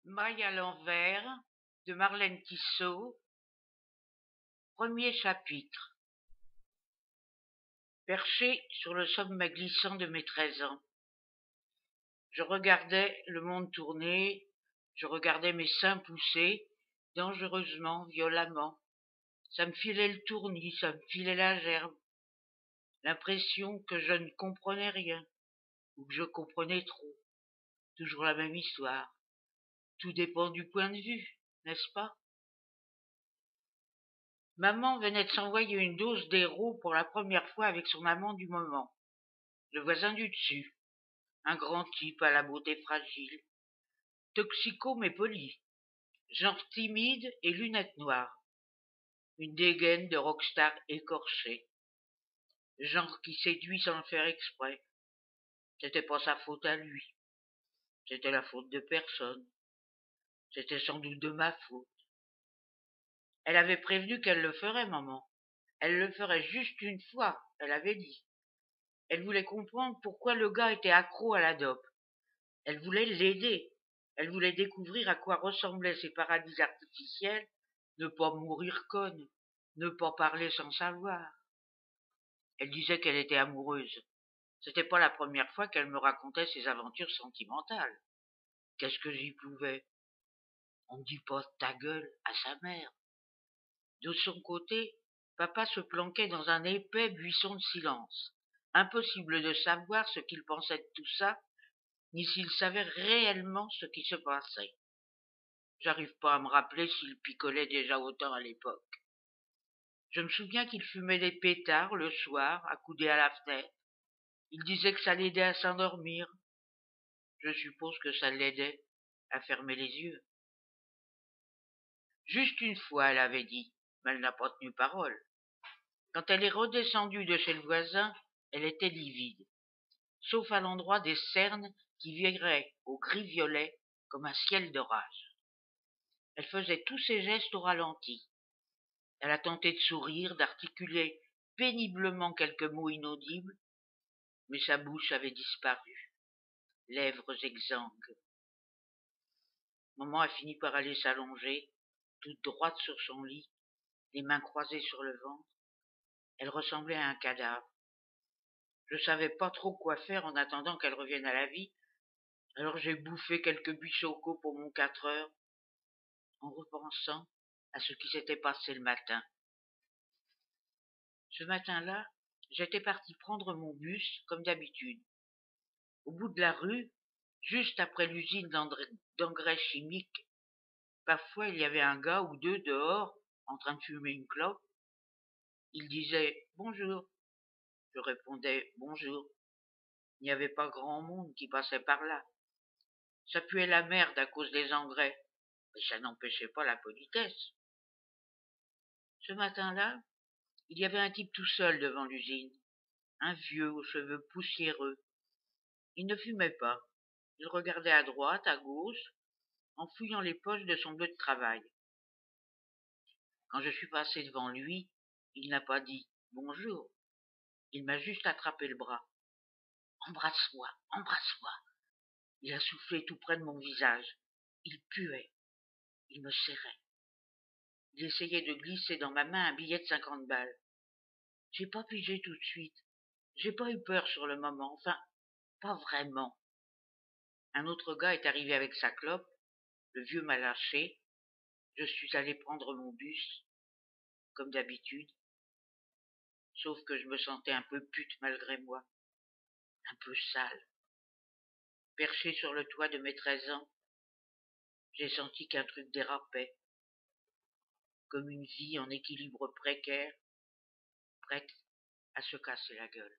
Maille à l'envers de Marlène Tissot. Premier chapitre. Perché sur le sommet glissant de mes 13 ans, je regardais le monde tourner, je regardais mes seins pousser, dangereusement, violemment. Ça me filait le tournis, ça me filait la gerbe. L'impression que je ne comprenais rien, ou que je comprenais trop. Toujours la même histoire. Tout dépend du point de vue, n'est-ce pas? Maman venait de s'envoyer une dose d'héros pour la première fois avec son amant du moment, le voisin du dessus, un grand type à la beauté fragile, toxico mais poli, genre timide et lunettes noires, une dégaine de rockstar écorché, genre qui séduit sans le faire exprès. C'était pas sa faute à lui, c'était la faute de personne, c'était sans doute de ma faute. Elle avait prévenu qu'elle le ferait, maman. Elle le ferait juste une fois, elle avait dit. Elle voulait comprendre pourquoi le gars était accro à la dope. Elle voulait l'aider. Elle voulait découvrir à quoi ressemblaient ces paradis artificiels, ne pas mourir conne, ne pas parler sans savoir. Elle disait qu'elle était amoureuse. C'était pas la première fois qu'elle me racontait ses aventures sentimentales. Qu'est-ce que j'y pouvais? On ne dit pas ta gueule à sa mère. De son côté, papa se planquait dans un épais buisson de silence. Impossible de savoir ce qu'il pensait de tout ça, ni s'il savait réellement ce qui se passait. J'arrive pas à me rappeler s'il picolait déjà autant à l'époque. Je me souviens qu'il fumait des pétards le soir, accoudé à la fenêtre. Il disait que ça l'aidait à s'endormir. Je suppose que ça l'aidait à fermer les yeux. Juste une fois, elle avait dit, mais elle n'a pas tenu parole. Quand elle est redescendue de chez le voisin, elle était livide, sauf à l'endroit des cernes qui viraient au gris-violet comme un ciel d'orage. Elle faisait tous ses gestes au ralenti. Elle a tenté de sourire, d'articuler péniblement quelques mots inaudibles, mais sa bouche avait disparu, lèvres exsangues. Maman a fini par aller s'allonger, toute droite sur son lit, les mains croisées sur le ventre. Elle ressemblait à un cadavre. Je savais pas trop quoi faire en attendant qu'elle revienne à la vie, alors j'ai bouffé quelques bichocos pour mon 4 heures, en repensant à ce qui s'était passé le matin. Ce matin-là, j'étais parti prendre mon bus, comme d'habitude. Au bout de la rue, juste après l'usine d'engrais chimiques, parfois il y avait un gars ou deux dehors, en train de fumer une clope. Il disait « Bonjour ». Je répondais « Bonjour ». Il n'y avait pas grand monde qui passait par là. Ça puait la merde à cause des engrais, mais ça n'empêchait pas la politesse. Ce matin-là, il y avait un type tout seul devant l'usine, un vieux aux cheveux poussiéreux. Il ne fumait pas. Il regardait à droite, à gauche, en fouillant les poches de son bleu de travail. Quand je suis passé devant lui, il n'a pas dit « Bonjour ». Il m'a juste attrapé le bras. « Embrasse-moi, embrasse-moi ». Il a soufflé tout près de mon visage. Il puait. Il me serrait. Il essayait de glisser dans ma main un billet de 50 balles. J'ai pas pigé tout de suite. J'ai pas eu peur sur le moment. Enfin, pas vraiment. Un autre gars est arrivé avec sa clope. Le vieux m'a lâché. Je suis allé prendre mon bus, comme d'habitude. Sauf que je me sentais un peu pute malgré moi. Un peu sale. Perché sur le toit de mes 13 ans, j'ai senti qu'un truc dérapait. Comme une vie en équilibre précaire, prête à se casser la gueule.